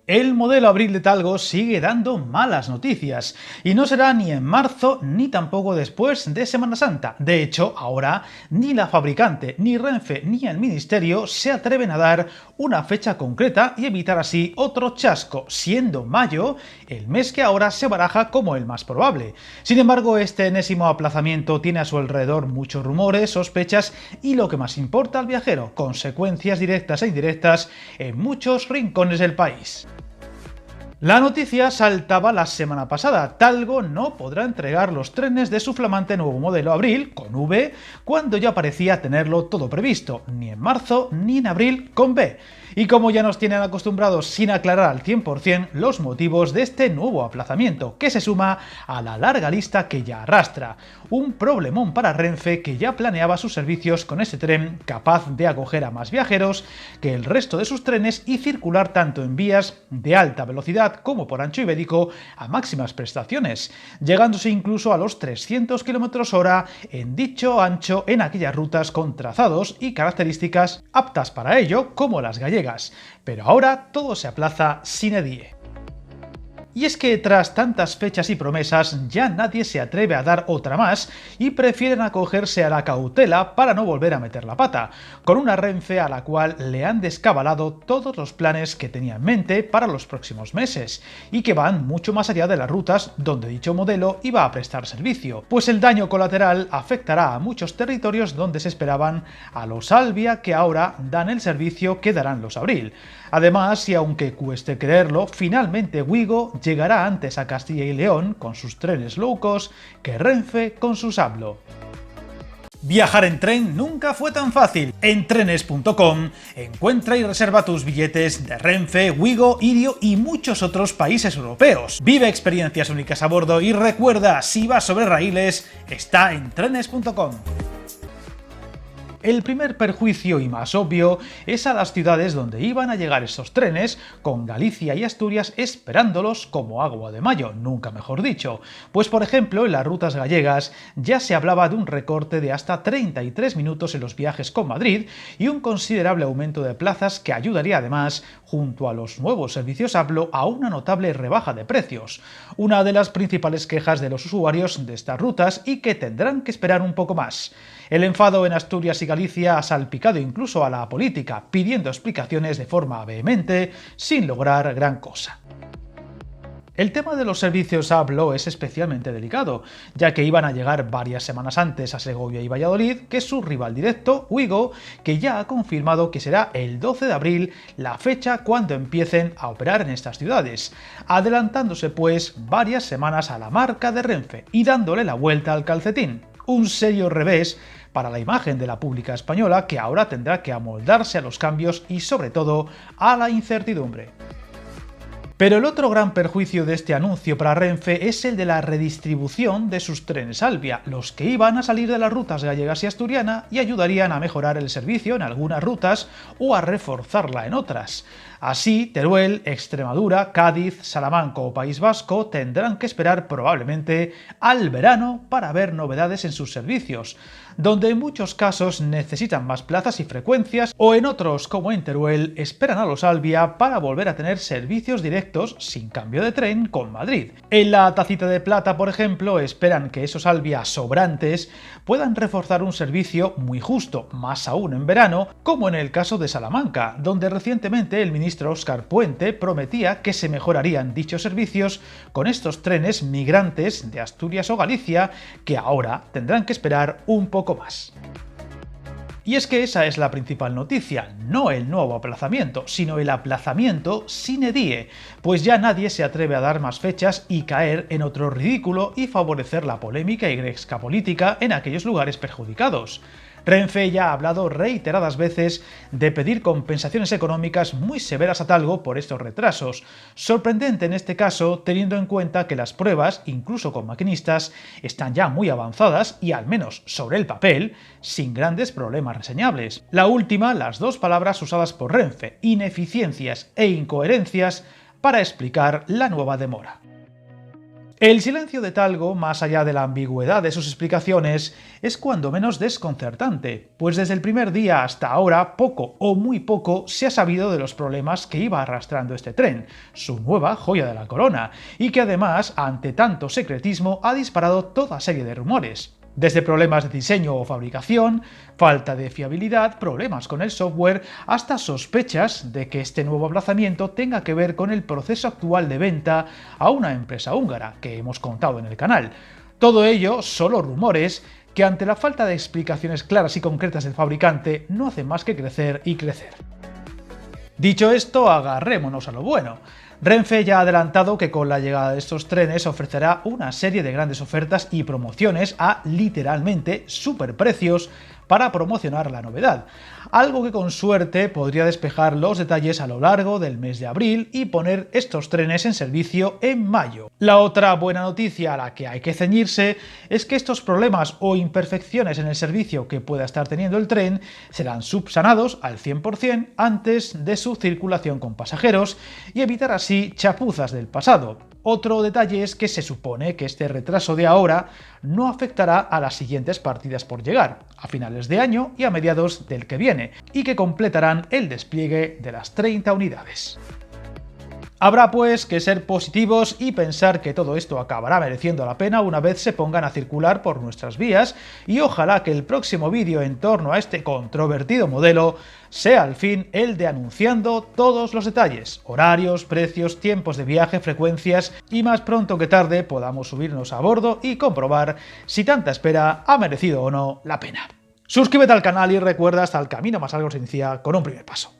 El modelo Abril de Talgo sigue dando malas noticias y no será ni en marzo ni tampoco después de Semana Santa. De hecho, ahora ni la fabricante, ni Renfe, ni el Ministerio se atreven a dar una fecha concreta y evitar así otro chasco, siendo mayo el mes que ahora se baraja como el más probable. Sin embargo, este enésimo aplazamiento tiene a su alrededor muchos rumores, sospechas y, lo que más importa al viajero, consecuencias directas e indirectas en muchos rincones del país. La noticia saltaba la semana pasada. Talgo no podrá entregar los trenes de su flamante nuevo modelo Abril, con V, cuando ya parecía tenerlo todo previsto, ni en marzo ni en abril con B. Y como ya nos tienen acostumbrados sin aclarar al 100% los motivos de este nuevo aplazamiento, que se suma a la larga lista que ya arrastra. Un problemón para Renfe, que ya planeaba sus servicios con este tren capaz de acoger a más viajeros que el resto de sus trenes y circular tanto en vías de alta velocidad como por ancho ibérico a máximas prestaciones, llegándose incluso a los 300 km/h en dicho ancho en aquellas rutas con trazados y características aptas para ello, como las gallegas. Pero ahora todo se aplaza sine die. Y es que tras tantas fechas y promesas ya nadie se atreve a dar otra más y prefieren acogerse a la cautela para no volver a meter la pata, con una Renfe a la cual le han descabalado todos los planes que tenía en mente para los próximos meses y que van mucho más allá de las rutas donde dicho modelo iba a prestar servicio, pues el daño colateral afectará a muchos territorios donde se esperaban a los Alvia, que ahora dan el servicio que darán los Abril. Además, y aunque cueste creerlo, finalmente Wigo llegará antes a Castilla y León con sus trenes low cost que Renfe con sus Ablo. Viajar en tren nunca fue tan fácil. En trenes.com encuentra y reserva tus billetes de Renfe, Wigo, Irio y muchos otros países europeos. Vive experiencias únicas a bordo y recuerda, si vas sobre raíles, está en trenes.com. El primer perjuicio y más obvio es a las ciudades donde iban a llegar estos trenes, con Galicia y Asturias esperándolos como agua de mayo, nunca mejor dicho. Pues por ejemplo, en las rutas gallegas ya se hablaba de un recorte de hasta 33 minutos en los viajes con Madrid y un considerable aumento de plazas que ayudaría además, junto a los nuevos servicios Ablo, a una notable rebaja de precios. Una de las principales quejas de los usuarios de estas rutas y que tendrán que esperar un poco más. El enfado en Asturias y Galicia ha salpicado incluso a la política, pidiendo explicaciones de forma vehemente, sin lograr gran cosa. El tema de los servicios Ablo es especialmente delicado, ya que iban a llegar varias semanas antes a Segovia y Valladolid que su rival directo, Wigo, que ya ha confirmado que será el 12 de abril la fecha cuando empiecen a operar en estas ciudades, adelantándose pues varias semanas a la marca de Renfe y dándole la vuelta al calcetín. Un serio revés para la imagen de la pública española, que ahora tendrá que amoldarse a los cambios y sobre todo a la incertidumbre. Pero el otro gran perjuicio de este anuncio para Renfe es el de la redistribución de sus trenes Alvia, los que iban a salir de las rutas gallegas y asturiana y ayudarían a mejorar el servicio en algunas rutas o a reforzarla en otras. Así, Teruel, Extremadura, Cádiz, Salamanca o País Vasco tendrán que esperar probablemente al verano para ver novedades en sus servicios, donde en muchos casos necesitan más plazas y frecuencias, o en otros, como en Teruel, esperan a los Alvia para volver a tener servicios directos sin cambio de tren con Madrid. En la Tacita de Plata, por ejemplo, esperan que esos Alvia sobrantes puedan reforzar un servicio muy justo, más aún en verano, como en el caso de Salamanca, donde recientemente el ministro Óscar Puente prometía que se mejorarían dichos servicios con estos trenes migrantes de Asturias o Galicia, que ahora tendrán que esperar un poco más. Y es que esa es la principal noticia, no el nuevo aplazamiento, sino el aplazamiento sine die, pues ya nadie se atreve a dar más fechas y caer en otro ridículo y favorecer la polémica y gresca política en aquellos lugares perjudicados. Renfe ya ha hablado reiteradas veces de pedir compensaciones económicas muy severas a Talgo por estos retrasos. Sorprendente en este caso, teniendo en cuenta que las pruebas, incluso con maquinistas, están ya muy avanzadas y, al menos sobre el papel, sin grandes problemas reseñables. La última, las dos palabras usadas por Renfe, ineficiencias e incoherencias, para explicar la nueva demora. El silencio de Talgo, más allá de la ambigüedad de sus explicaciones, es cuando menos desconcertante, pues desde el primer día hasta ahora poco o muy poco se ha sabido de los problemas que iba arrastrando este tren, su nueva joya de la corona, y que además, ante tanto secretismo, ha disparado toda serie de rumores. Desde problemas de diseño o fabricación, falta de fiabilidad, problemas con el software, hasta sospechas de que este nuevo aplazamiento tenga que ver con el proceso actual de venta a una empresa húngara, que hemos contado en el canal. Todo ello solo rumores que ante la falta de explicaciones claras y concretas del fabricante no hacen más que crecer y crecer. Dicho esto, agarrémonos a lo bueno. Renfe ya ha adelantado que con la llegada de estos trenes ofrecerá una serie de grandes ofertas y promociones a literalmente superprecios para promocionar la novedad, algo que con suerte podría despejar los detalles a lo largo del mes de abril y poner estos trenes en servicio en mayo. La otra buena noticia a la que hay que ceñirse es que estos problemas o imperfecciones en el servicio que pueda estar teniendo el tren serán subsanados al 100% antes de su circulación con pasajeros y evitar así chapuzas del pasado. Otro detalle es que se supone que este retraso de ahora no afectará a las siguientes partidas por llegar, a finales de año y a mediados del que viene, y que completarán el despliegue de las 30 unidades. Habrá pues que ser positivos y pensar que todo esto acabará mereciendo la pena una vez se pongan a circular por nuestras vías, y ojalá que el próximo vídeo en torno a este controvertido modelo sea al fin el de anunciando todos los detalles, horarios, precios, tiempos de viaje, frecuencias, y más pronto que tarde podamos subirnos a bordo y comprobar si tanta espera ha merecido o no la pena. Suscríbete al canal y recuerda, hasta el camino más largo se inicia con un primer paso.